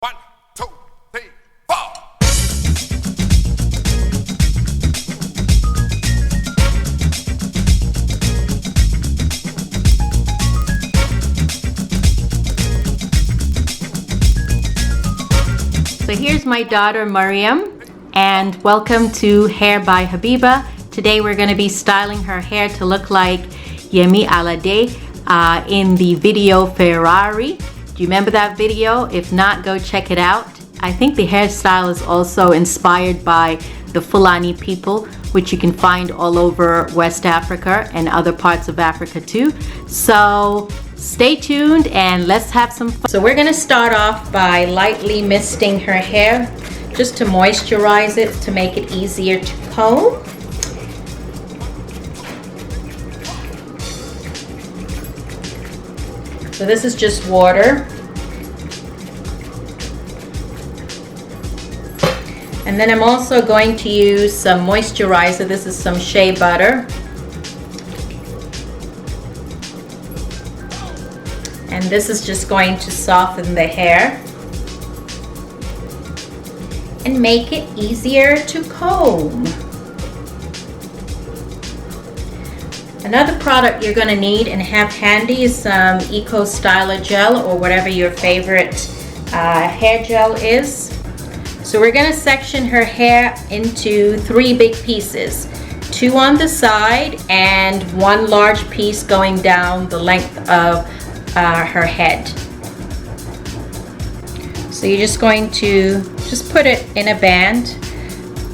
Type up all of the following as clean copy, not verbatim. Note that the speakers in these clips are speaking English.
1, 2, 3, 4. So here's my daughter Mariam, and welcome to Hair by Habiba. Today we're going to be styling her hair to look like Yemi Alade in the video Ferrari. Do you remember that video? If not, go check it out. I think the hairstyle is also inspired by the Fulani people, which you can find all over West Africa and other parts of Africa too. So stay tuned and let's have some fun. So we're going to start off by lightly misting her hair just to moisturize it to make it easier to comb. So this is just water. And then I'm also going to use some moisturizer. This is some shea butter. And this is just going to soften the hair and make it easier to comb. Another product you're going to need and have handy is some Eco Styler gel or whatever your favorite hair gel is. So we're going to section her hair into 3 big pieces, 2 on the side and 1 large piece going down the length of her head. So you're just going to put it in a band,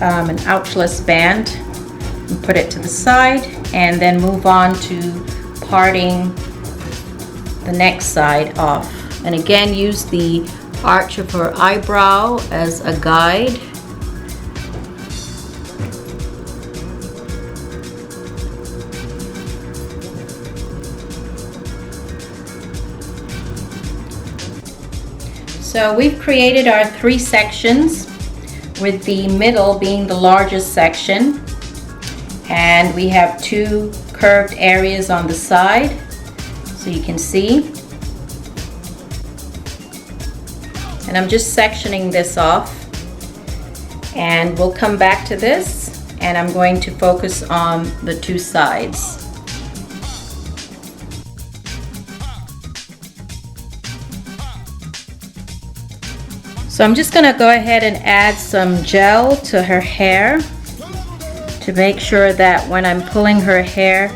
an ouchless band, and put it to the side, and then move on to parting the next side off. And again, use the arch of her eyebrow as a guide. So we've created our 3 sections, with the middle being the largest section, and we have 2 curved areas on the side, so you can see. And I'm just sectioning this off, and we'll come back to this, and I'm going to focus on the 2 sides. So I'm just going to go ahead and add some gel to her hair to make sure that when I'm pulling her hair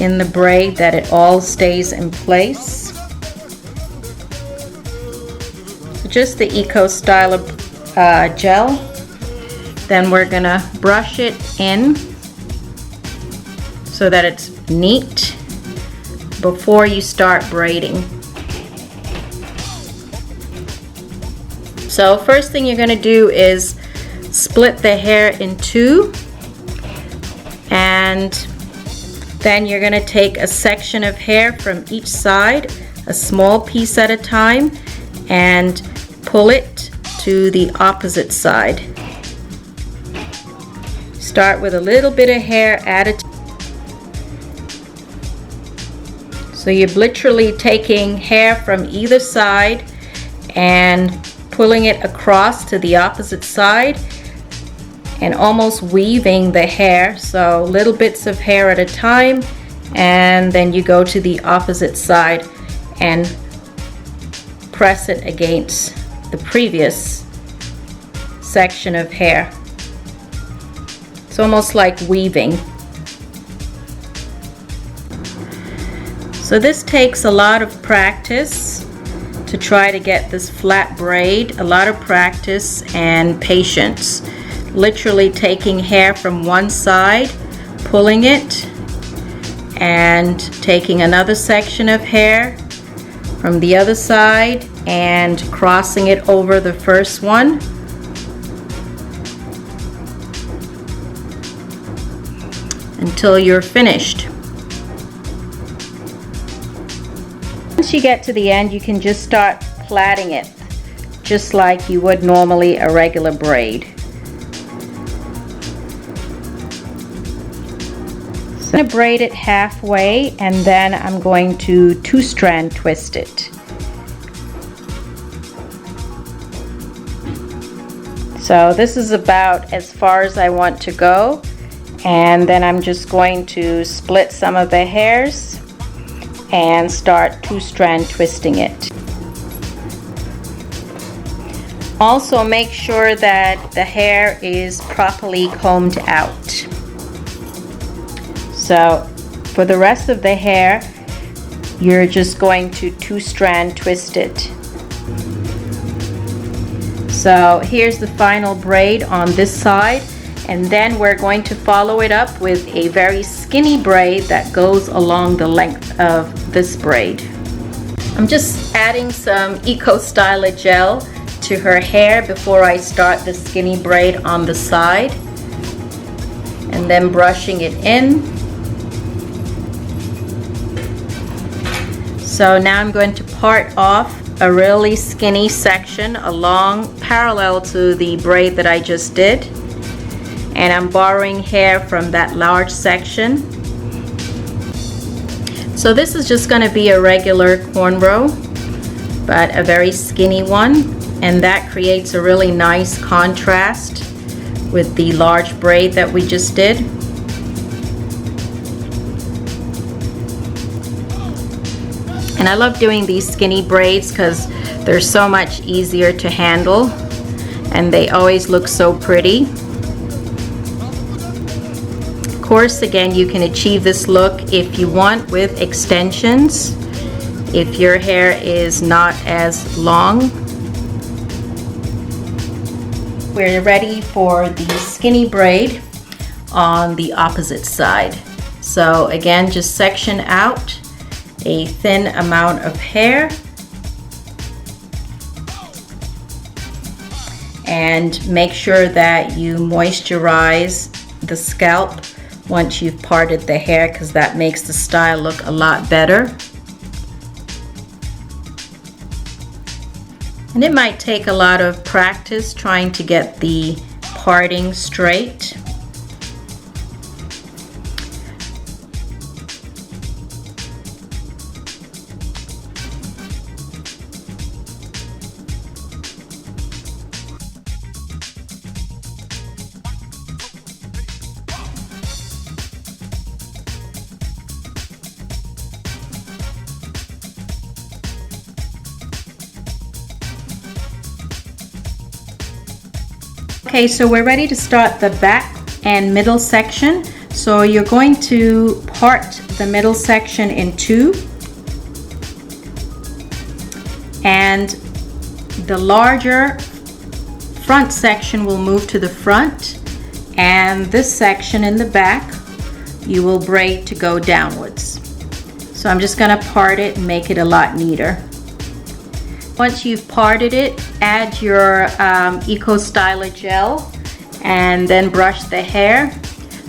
in the braid that it all stays in place. So just the Eco Styler gel. Then we're going to brush it in so that it's neat before you start braiding. So first thing you're going to do is split the hair in 2, and then you're going to take a section of hair from each side, a small piece at a time, and pull it to the opposite side. Start with a little bit of hair at a time. So you're literally taking hair from either side and pulling it across to the opposite side and almost weaving the hair, so little bits of hair at a time, and then you go to the opposite side and press it against the previous section of hair. It's almost like weaving. So this takes a lot of practice to try to get this flat braid, a lot of practice and patience. Literally taking hair from one side, pulling it, and taking another section of hair from the other side and crossing it over the first one. Until you're finished. Once you get to the end, you can just start plaiting it, just like you would normally a regular braid. So I'm going to braid it halfway, and then I'm going to 2-strand twist it. So this is about as far as I want to go, and then I'm just going to split some of the hairs and start 2-strand twisting it. Also make sure that the hair is properly combed out. So for the rest of the hair, you're just going to 2-strand twist it. So here's the final braid on this side, and then we're going to follow it up with a very skinny braid that goes along the length of this braid. I'm just adding some Eco Styler gel to her hair before I start the skinny braid on the side, and then brushing it in. So now I'm going to part off a really skinny section along parallel to the braid that I just did, and I'm borrowing hair from that large section. So this is just going to be a regular cornrow, but a very skinny one, and that creates a really nice contrast with the large braid that we just did. And I love doing these skinny braids because they're so much easier to handle, and they always look so pretty. Of course, again, you can achieve this look if you want with extensions, if your hair is not as long. We're ready for the skinny braid on the opposite side. So again, just section out a thin amount of hair and make sure that you moisturize the scalp once you've parted the hair, because that makes the style look a lot better. And it might take a lot of practice trying to get the parting straight. Okay, so we're ready to start the back and middle section. So you're going to part the middle section in two, and the larger front section will move to the front, and this section in the back you will braid to go downwards. So I'm just going to part it and make it a lot neater. Once you've parted it, add your Eco Styler gel and then brush the hair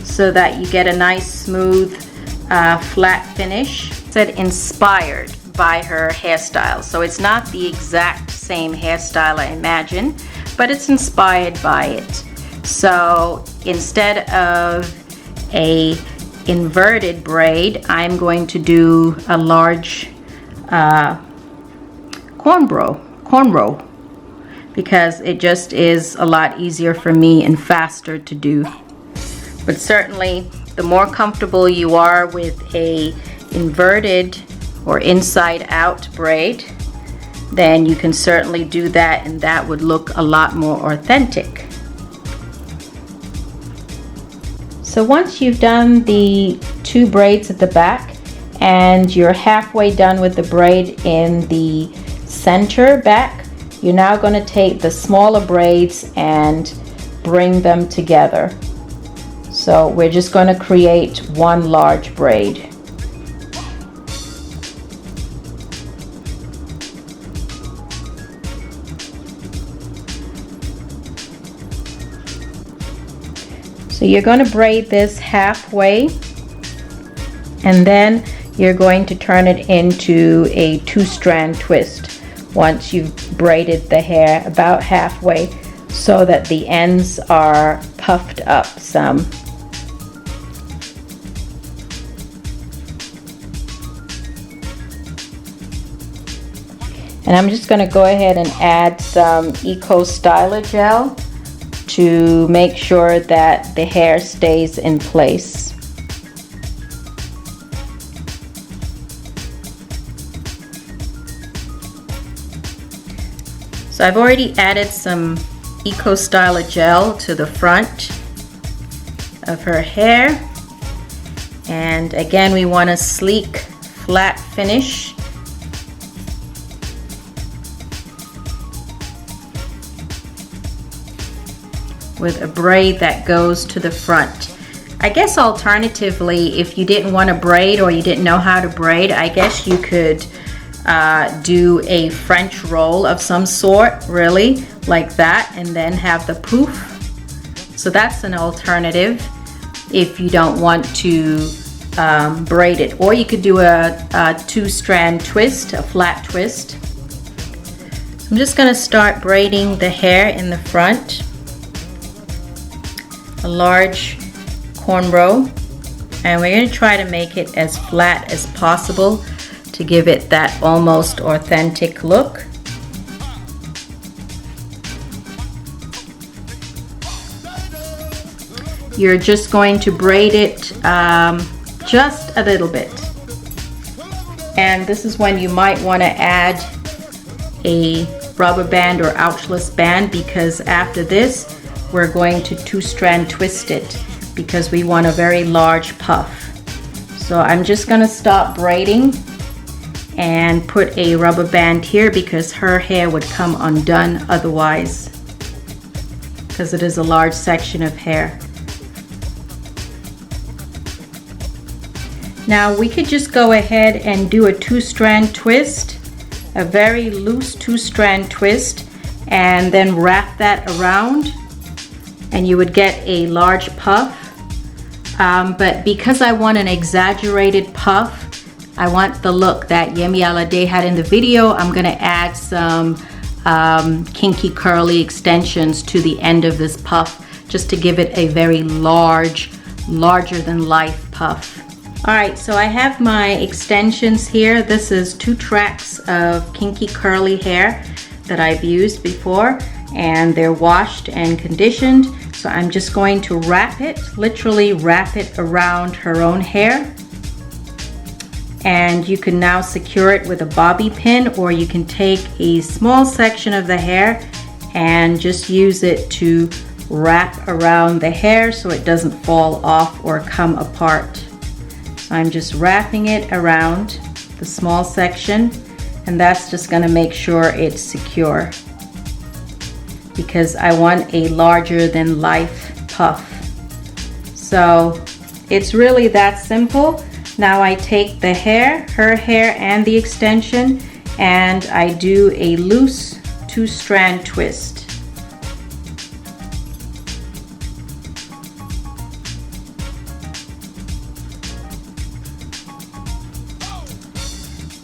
so that you get a nice smooth flat finish. It said inspired by her hairstyle, so it's not the exact same hairstyle I imagine, but it's inspired by it. So instead of a inverted braid, I'm going to do a large cornrow because it just is a lot easier for me and faster to do. But certainly the more comfortable you are with a inverted or inside out braid, then you can certainly do that, and that would look a lot more authentic. So once you've done the two braids at the back and you're halfway done with the braid in the center back, you're now going to take the smaller braids and bring them together. So we're just going to create one large braid. So you're going to braid this halfway, and then you're going to turn it into a 2-strand twist once you've braided the hair about halfway so that the ends are puffed up some. And I'm just going to go ahead and add some Eco Styler gel to make sure that the hair stays in place. So I've already added some Eco Styler gel to the front of her hair. And again, we want a sleek, flat finish. With a braid that goes to the front. I guess alternatively, if you didn't want to braid or you didn't know how to braid, I guess you could do a French roll of some sort, really, like that, and then have the poof. So that's an alternative if you don't want to braid it. Or you could do a two-strand twist, a flat twist. So I'm just going to start braiding the hair in the front. A large cornrow, and we're going to try to make it as flat as possible to give it that almost authentic look. You're just going to braid it just a little bit, and this is when you might want to add a rubber band or ouchless band, because after this we're going to two-strand twist it because we want a very large puff. So I'm just going to stop braiding and put a rubber band here because her hair would come undone otherwise, because it is a large section of hair. Now we could just go ahead and do a two-strand twist, a very loose two-strand twist, and then wrap that around, and you would get a large puff. But because I want an exaggerated puff, I want the look that Yemi Alade had in the video, I'm going to add some kinky curly extensions to the end of this puff, just to give it a very large, larger than life puff. Alright, so I have my extensions here. This is 2 tracks of kinky curly hair that I've used before, and they're washed and conditioned. So I'm just going to wrap it, literally wrap it around her own hair. And you can now secure it with a bobby pin, or you can take a small section of the hair and just use it to wrap around the hair so it doesn't fall off or come apart. So I'm just wrapping it around the small section, and that's just going to make sure it's secure, because I want a larger than life puff. So it's really that simple. Now I take the hair, her hair and the extension, and I do a loose two-strand twist.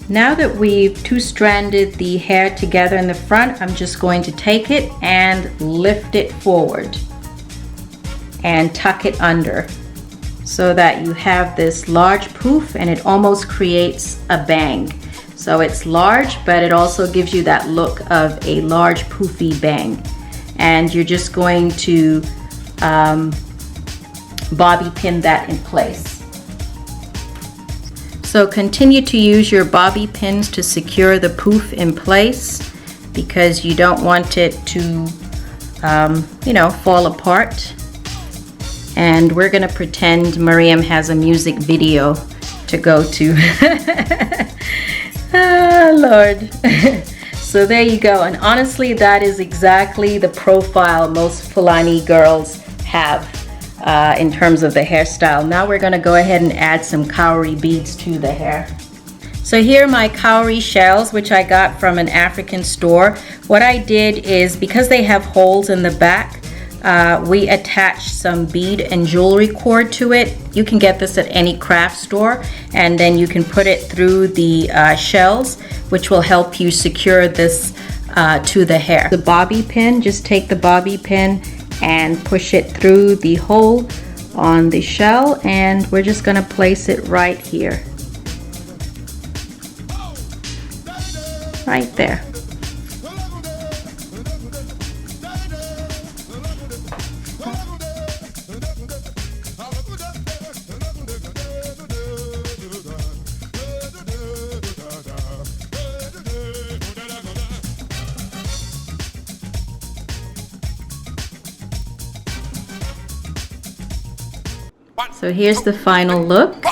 Now that we've two-stranded the hair together in the front, I'm just going to take it and lift it forward and tuck it under so that you have this large poof, and it almost creates a bang. So it's large, but it also gives you that look of a large poofy bang. And you're just going to bobby pin that in place. So continue to use your bobby pins to secure the poof in place, because you don't want it to, fall apart. And we're gonna pretend Mariam has a music video to go to. Ah, Lord. So there you go. And honestly, that is exactly the profile most Fulani girls have in terms of the hairstyle. Now we're going to go ahead and add some cowrie beads to the hair. So here are my cowrie shells, which I got from an African store. What I did is, because they have holes in the back, we attached some bead and jewelry cord to it. You can get this at any craft store, and then you can put it through the shells, which will help you secure this to the hair. The bobby pin, just take the bobby pin and push it through the hole on the shell, and we're just going to place it right here, right there. So here's the final look.